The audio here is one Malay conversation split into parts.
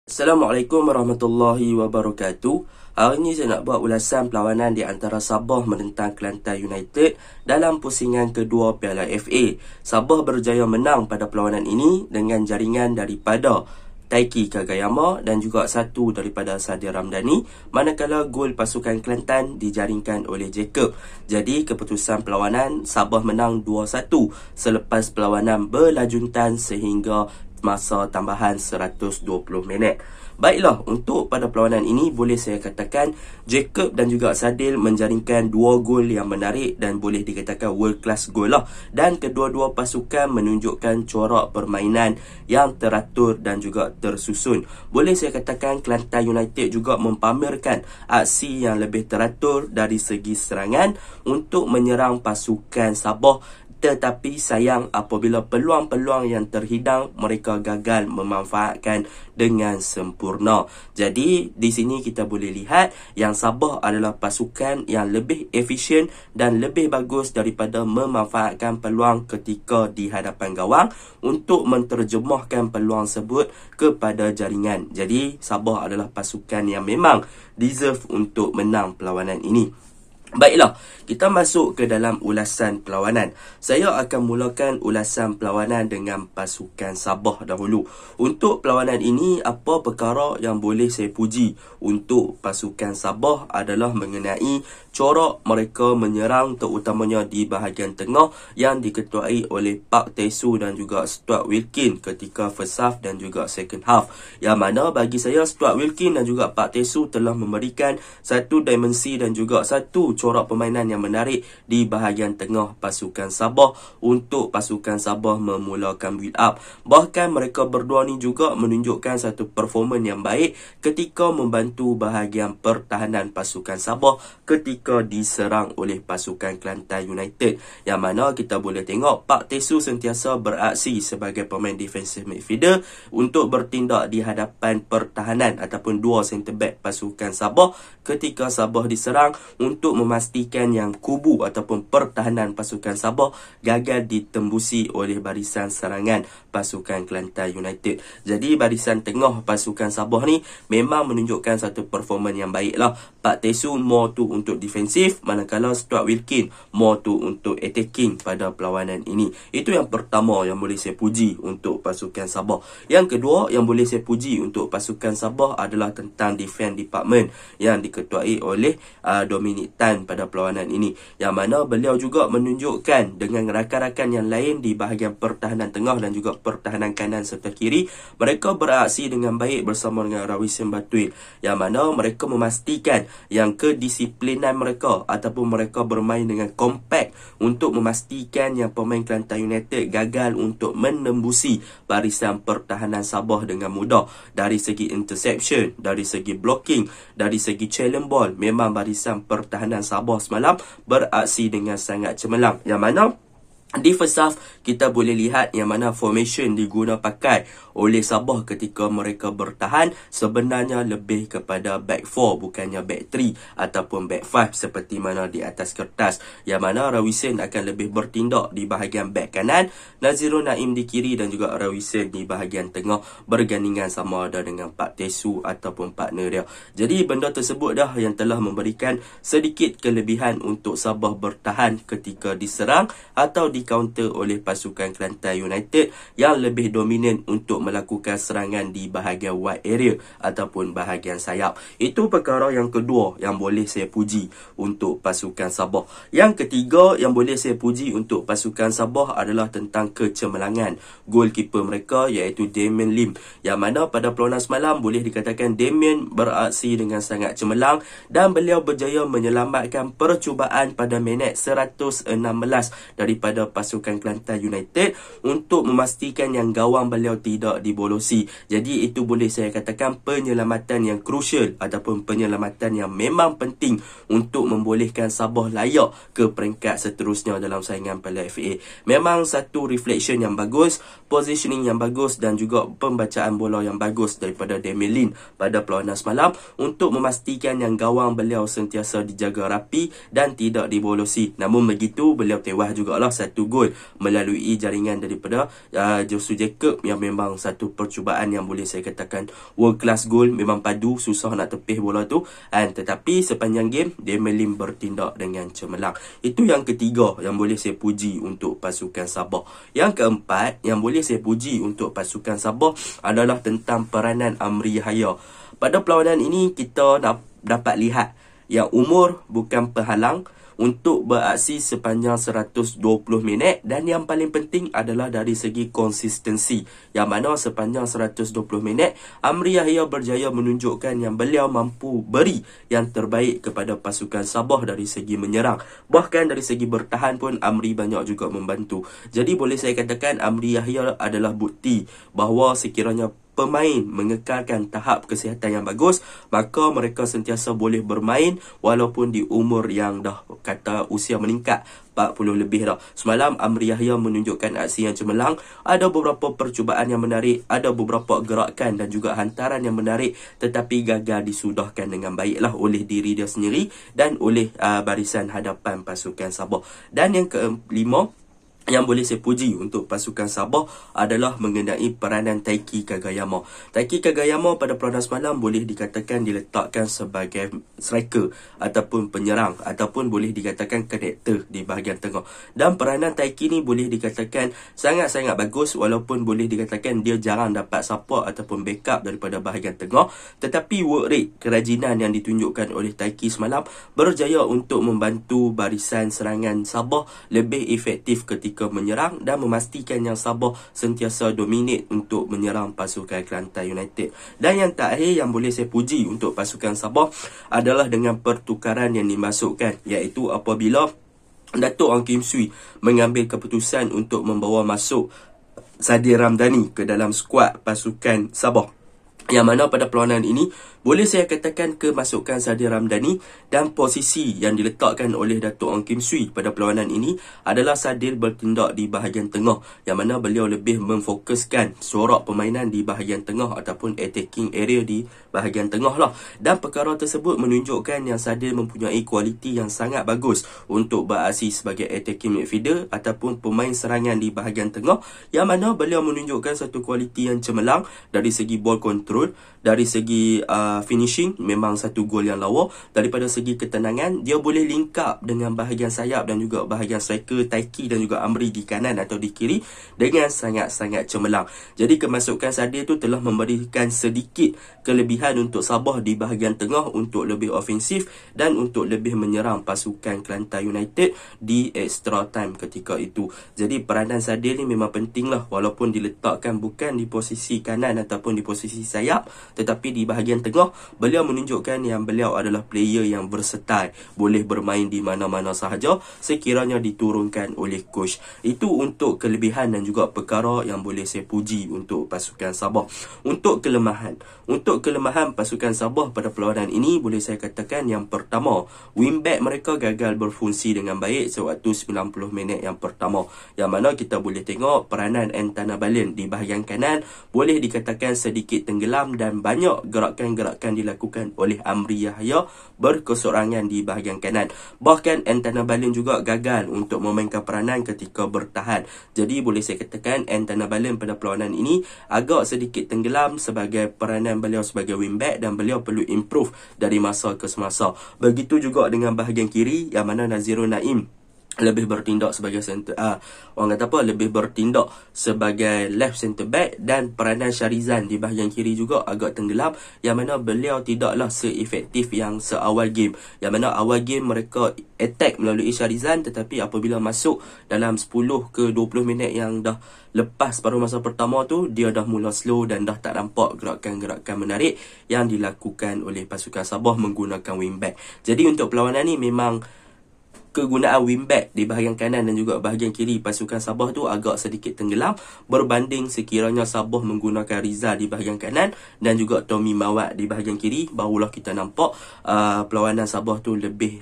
Assalamualaikum warahmatullahi wabarakatuh. Hari ini saya nak buat ulasan perlawanan di antara Sabah menentang Kelantan United dalam pusingan kedua Piala FA. Sabah berjaya menang pada perlawanan ini dengan jaringan daripada Taiki Kagayama dan juga satu daripada Sadir Ramdhani, manakala gol pasukan Kelantan dijaringkan oleh Jacob. Jadi keputusan perlawanan, Sabah menang 2-1 selepas perlawanan berlajuntan sehingga masa tambahan 120 minit. Baiklah, untuk pada perlawanan ini boleh saya katakan Jacob dan juga Sadil menjaringkan dua gol yang menarik dan boleh dikatakan world class gol lah. Dan kedua-dua pasukan menunjukkan corak permainan yang teratur dan juga tersusun. Boleh saya katakan Kelantan United juga mempamerkan aksi yang lebih teratur dari segi serangan untuk menyerang pasukan Sabah. Tetapi sayang apabila peluang-peluang yang terhidang mereka gagal memanfaatkan dengan sempurna. Jadi di sini kita boleh lihat yang Sabah adalah pasukan yang lebih efisien dan lebih bagus daripada memanfaatkan peluang ketika di hadapan gawang untuk menterjemahkan peluang tersebut kepada jaringan. Jadi Sabah adalah pasukan yang memang deserve untuk menang perlawanan ini. Baiklah, kita masuk ke dalam ulasan perlawanan. Saya akan mulakan ulasan perlawanan dengan pasukan Sabah dahulu. Untuk perlawanan ini, apa perkara yang boleh saya puji untuk pasukan Sabah adalah mengenai corak mereka menyerang, terutamanya di bahagian tengah yang diketuai oleh Park Tae-soo dan juga Stuart Wilkin ketika first half dan juga second half. Yang mana bagi saya Stuart Wilkin dan juga Park Tae-soo telah memberikan satu dimensi dan juga satu corak permainan yang menarik di bahagian tengah pasukan Sabah untuk pasukan Sabah memulakan build up. Bahkan mereka berdua ni juga menunjukkan satu performan yang baik ketika membantu bahagian pertahanan pasukan Sabah ketika diserang oleh pasukan Kelantan United. Yang mana kita boleh tengok Park Tae-soo sentiasa beraksi sebagai pemain defensive midfielder untuk bertindak di hadapan pertahanan ataupun dua centre back pasukan Sabah ketika Sabah diserang untuk memastikan yang kubu ataupun pertahanan pasukan Sabah gagal ditembusi oleh barisan serangan pasukan Kelantan United. Jadi barisan tengah pasukan Sabah ni memang menunjukkan satu performan yang baik lah. Park Tae-soo more tu untuk defensif, manakala Stuart Wilkin more tu untuk attacking pada perlawanan ini. Itu yang pertama yang boleh saya puji untuk pasukan Sabah. Yang kedua yang boleh saya puji untuk pasukan Sabah adalah tentang defense department yang diketuai oleh Dominic Tan pada perlawanan ini, yang mana beliau juga menunjukkan dengan rakan-rakan yang lain di bahagian pertahanan tengah dan juga pertahanan kanan serta kiri, mereka beraksi dengan baik bersama dengan Rawisin Batuil, yang mana mereka memastikan yang kedisiplinan mereka ataupun mereka bermain dengan kompak untuk memastikan yang pemain Kelantan United gagal untuk menembusi barisan pertahanan Sabah dengan mudah. Dari segi interception, dari segi blocking, dari segi challenge ball, memang barisan pertahanan Sabah semalam beraksi dengan sangat cemerlang. Yang mana di first half kita boleh lihat yang mana formation diguna pakai oleh Sabah ketika mereka bertahan sebenarnya lebih kepada back 4 bukannya back 3 ataupun back 5 seperti mana di atas kertas, yang mana Rawisin akan lebih bertindak di bahagian back kanan, Nazirul Naim di kiri dan juga Rawisin di bahagian tengah bergandingan sama ada dengan Park Tae-soo ataupun partner dia. Jadi benda tersebut dah yang telah memberikan sedikit kelebihan untuk Sabah bertahan ketika diserang atau di counter oleh pasukan Kelantan United yang lebih dominan untuk melakukan serangan di bahagian wide area ataupun bahagian sayap. Itu perkara yang kedua yang boleh saya puji untuk pasukan Sabah. Yang ketiga yang boleh saya puji untuk pasukan Sabah adalah tentang kecemerlangan goalkeeper mereka, iaitu Damien Lim, yang mana pada perlawanan semalam boleh dikatakan Damien beraksi dengan sangat cemerlang dan beliau berjaya menyelamatkan percubaan pada minit 116 daripada pasukan Kelantan United untuk memastikan yang gawang beliau tidak dibolosi. Jadi itu boleh saya katakan penyelamatan yang crucial ataupun penyelamatan yang memang penting untuk membolehkan Sabah layak ke peringkat seterusnya dalam saingan Piala FA. Memang satu reflection yang bagus, positioning yang bagus dan juga pembacaan bola yang bagus daripada Damien Lim pada perlawanan semalam untuk memastikan yang gawang beliau sentiasa dijaga rapi dan tidak dibolosi. Namun begitu beliau tewas jugalah 1-0 satu gol melalui jaringan daripada Joshua Jacob, yang memang satu percubaan yang boleh saya katakan world class goal. Memang padu, susah nak tepih bola tu, tetapi sepanjang game Demelim bertindak dengan cemerlang. Itu yang ketiga yang boleh saya puji untuk pasukan Sabah. Yang keempat yang boleh saya puji untuk pasukan Sabah adalah tentang peranan Amri Yahya. Pada perlawanan ini kita dapat lihat yang umur bukan penghalang untuk beraksi sepanjang 120 minit, dan yang paling penting adalah dari segi konsistensi, yang mana sepanjang 120 minit Amri Yahya berjaya menunjukkan yang beliau mampu beri yang terbaik kepada pasukan Sabah dari segi menyerang. Bahkan dari segi bertahan pun Amri banyak juga membantu. Jadi boleh saya katakan Amri Yahya adalah bukti bahawa sekiranya pemain mengekalkan tahap kesihatan yang bagus, maka mereka sentiasa boleh bermain walaupun di umur yang dah kata usia meningkat 40 lebih dah. Semalam Amri Yahya menunjukkan aksi yang cemerlang, ada beberapa percubaan yang menarik, ada beberapa gerakan dan juga hantaran yang menarik, tetapi gagal disudahkan dengan baiklah oleh diri dia sendiri dan oleh barisan hadapan pasukan Sabah. Dan yang kelima yang boleh saya puji untuk pasukan Sabah adalah mengenai peranan Taiki Kagayama. Taiki Kagayama pada perlawanan semalam boleh dikatakan diletakkan sebagai striker ataupun penyerang, ataupun boleh dikatakan konektor di bahagian tengah. Dan peranan Taiki ni boleh dikatakan sangat-sangat bagus, walaupun boleh dikatakan dia jarang dapat support ataupun backup daripada bahagian tengah, tetapi work rate, kerajinan yang ditunjukkan oleh Taiki semalam berjaya untuk membantu barisan serangan Sabah lebih efektif ketika menyerang dan memastikan yang Sabah sentiasa dominate untuk menyerang pasukan Kelantan United. Dan yang terakhir yang boleh saya puji untuk pasukan Sabah adalah dengan pertukaran yang dimasukkan, iaitu apabila Datuk Ong Kim Swee mengambil keputusan untuk membawa masuk Sadir Ramdhani ke dalam skuad pasukan Sabah, yang mana pada perlawanan ini boleh saya katakan kemasukan Sadir Ramdhani dan posisi yang diletakkan oleh Datuk Ong Kim Swee pada perlawanan ini adalah Sadir bertindak di bahagian tengah, yang mana beliau lebih memfokuskan sorak permainan di bahagian tengah ataupun attacking area di bahagian tengah lah. Dan perkara tersebut menunjukkan yang Sadir mempunyai kualiti yang sangat bagus untuk beraksi sebagai attacking midfielder ataupun pemain serangan di bahagian tengah, yang mana beliau menunjukkan satu kualiti yang cemerlang dari segi ball control, dari segi finishing memang satu gol yang lawa. Daripada segi ketenangan, dia boleh link up dengan bahagian sayap dan juga bahagian striker Taiki dan juga Amri di kanan atau di kiri dengan sangat-sangat cemerlang. Jadi kemasukan Sadir tu telah memberikan sedikit kelebihan untuk Sabah di bahagian tengah untuk lebih ofensif dan untuk lebih menyerang pasukan Kelantan United di extra time ketika itu. Jadi peranan Sadir ni memang penting lah, walaupun diletakkan bukan di posisi kanan ataupun di posisi sayap, tetapi di bahagian tengah beliau menunjukkan yang beliau adalah player yang versatile, boleh bermain di mana-mana sahaja sekiranya diturunkan oleh coach. Itu untuk kelebihan dan juga perkara yang boleh saya puji untuk pasukan Sabah. Untuk kelemahan pasukan Sabah pada perlawanan ini boleh saya katakan yang pertama, wingback mereka gagal berfungsi dengan baik sewaktu 90 minit yang pertama, yang mana kita boleh tengok peranan Antana Balin di bahagian kanan boleh dikatakan sedikit tenggelam dan banyak gerakan-gerakan dilakukan oleh Amri Yahya berkesorangan di bahagian kanan. Bahkan Antana Balin juga gagal untuk memainkan peranan ketika bertahan. Jadi boleh saya katakan Antana Balin pada perlawanan ini agak sedikit tenggelam sebagai peranan beliau sebagai wingback, dan beliau perlu improve dari masa ke semasa. Begitu juga dengan bahagian kiri, yang mana Nazirul Naim lebih bertindak sebagai lebih bertindak sebagai left centre back, dan peranan Syarizan di bahagian kiri juga agak tenggelam, yang mana beliau tidaklah seefektif yang seawal game, yang mana awal game mereka attack melalui Syarizan, tetapi apabila masuk dalam 10 ke 20 minit yang dah lepas paruh masa pertama tu, dia dah mula slow dan dah tak nampak gerakan-gerakan menarik yang dilakukan oleh pasukan Sabah menggunakan wingback. Jadi untuk perlawanan ni memang kegunaan wingback di bahagian kanan dan juga bahagian kiri pasukan Sabah tu agak sedikit tenggelam berbanding sekiranya Sabah menggunakan Rizal di bahagian kanan dan juga Tommy Mawat di bahagian kiri. Barulah kita nampak perlawanan Sabah tu lebih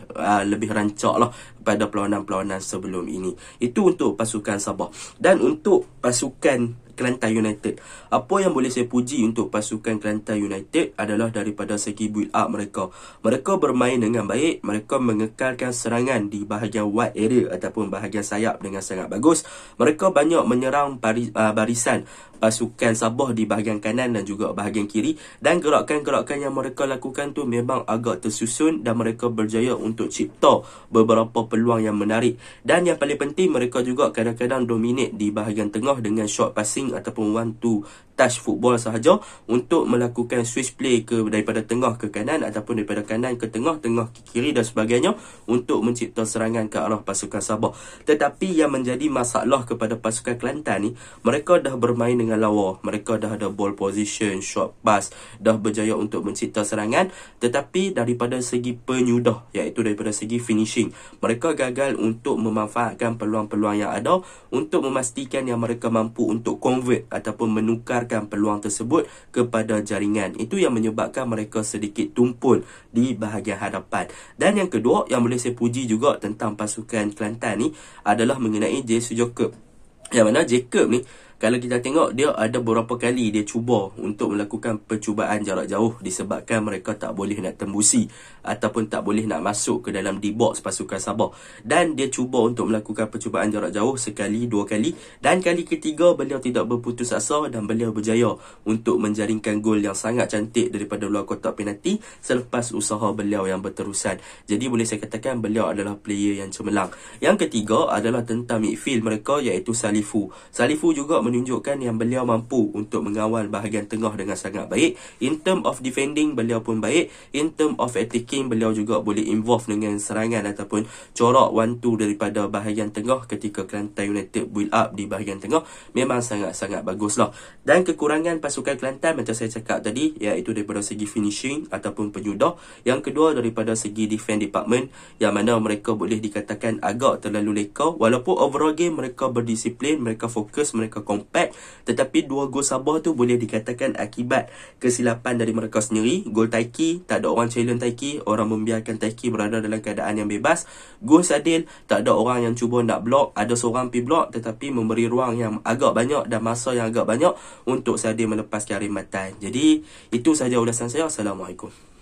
rancak lah pada perlawanan-perlawanan sebelum ini. Itu untuk pasukan Sabah. Dan untuk pasukan Kelantan United. Apa yang boleh saya puji untuk pasukan Kelantan United adalah daripada segi build up mereka. Mereka bermain dengan baik, mereka mengekalkan serangan di bahagian wide area ataupun bahagian sayap dengan sangat bagus. Mereka banyak menyerang barisan pasukan Sabah di bahagian kanan dan juga bahagian kiri, dan gerakan-gerakan yang mereka lakukan tu memang agak tersusun dan mereka berjaya untuk cipta beberapa peluang yang menarik. Dan yang paling penting, mereka juga kadang-kadang dominate di bahagian tengah dengan short passing ataupun one two touch football sahaja untuk melakukan switch play daripada tengah ke kanan ataupun daripada kanan ke tengah, tengah ke kiri dan sebagainya untuk mencipta serangan ke arah pasukan Sabah. Tetapi yang menjadi masalah kepada pasukan Kelantan ni, mereka dah bermain dengan lawa, mereka dah ada ball position, short pass, dah berjaya untuk mencipta serangan, tetapi daripada segi penyudah, iaitu daripada segi finishing, mereka gagal untuk memanfaatkan peluang-peluang yang ada untuk memastikan yang mereka mampu untuk convert ataupun menukar peluang tersebut kepada jaringan. Itu yang menyebabkan mereka sedikit tumpul di bahagian hadapan. Dan yang kedua yang boleh saya puji juga tentang pasukan Kelantan ni adalah mengenai Jesse Jacob. Yang mana Jacob ni, kalau kita tengok, dia ada beberapa kali dia cuba untuk melakukan percubaan jarak jauh disebabkan mereka tak boleh nak tembusi ataupun tak boleh nak masuk ke dalam D-box pasukan Sabah. Dan dia cuba untuk melakukan percubaan jarak jauh sekali, dua kali, dan kali ketiga beliau tidak berputus asa dan beliau berjaya untuk menjaringkan gol yang sangat cantik daripada luar kotak penalti selepas usaha beliau yang berterusan. Jadi boleh saya katakan beliau adalah player yang cemerlang. Yang ketiga adalah tentang midfield mereka, iaitu Salifu. Salifu juga menunjukkan yang beliau mampu untuk mengawal bahagian tengah dengan sangat baik. In term of defending, beliau pun baik. In term of attacking, beliau juga boleh involve dengan serangan ataupun corak 1-2 daripada bahagian tengah ketika Kelantan United build up di bahagian tengah. Memang sangat-sangat baguslah. Dan kekurangan pasukan Kelantan macam saya cakap tadi, iaitu daripada segi finishing ataupun penyudah. Yang kedua daripada segi defense department, yang mana mereka boleh dikatakan agak terlalu leka. Walaupun overall game mereka berdisiplin, mereka fokus, mereka compact, tetapi dua gol Sabah tu boleh dikatakan akibat kesilapan dari mereka sendiri. Gol Taiki, tak ada orang challenge Taiki, orang membiarkan Taiki berada dalam keadaan yang bebas. Gol Sadil, tak ada orang yang cuba nak block, ada seorang pergi block tetapi memberi ruang yang agak banyak dan masa yang agak banyak untuk Sadil melepaskan rematan. Jadi itu sahaja ulasan saya. Assalamualaikum.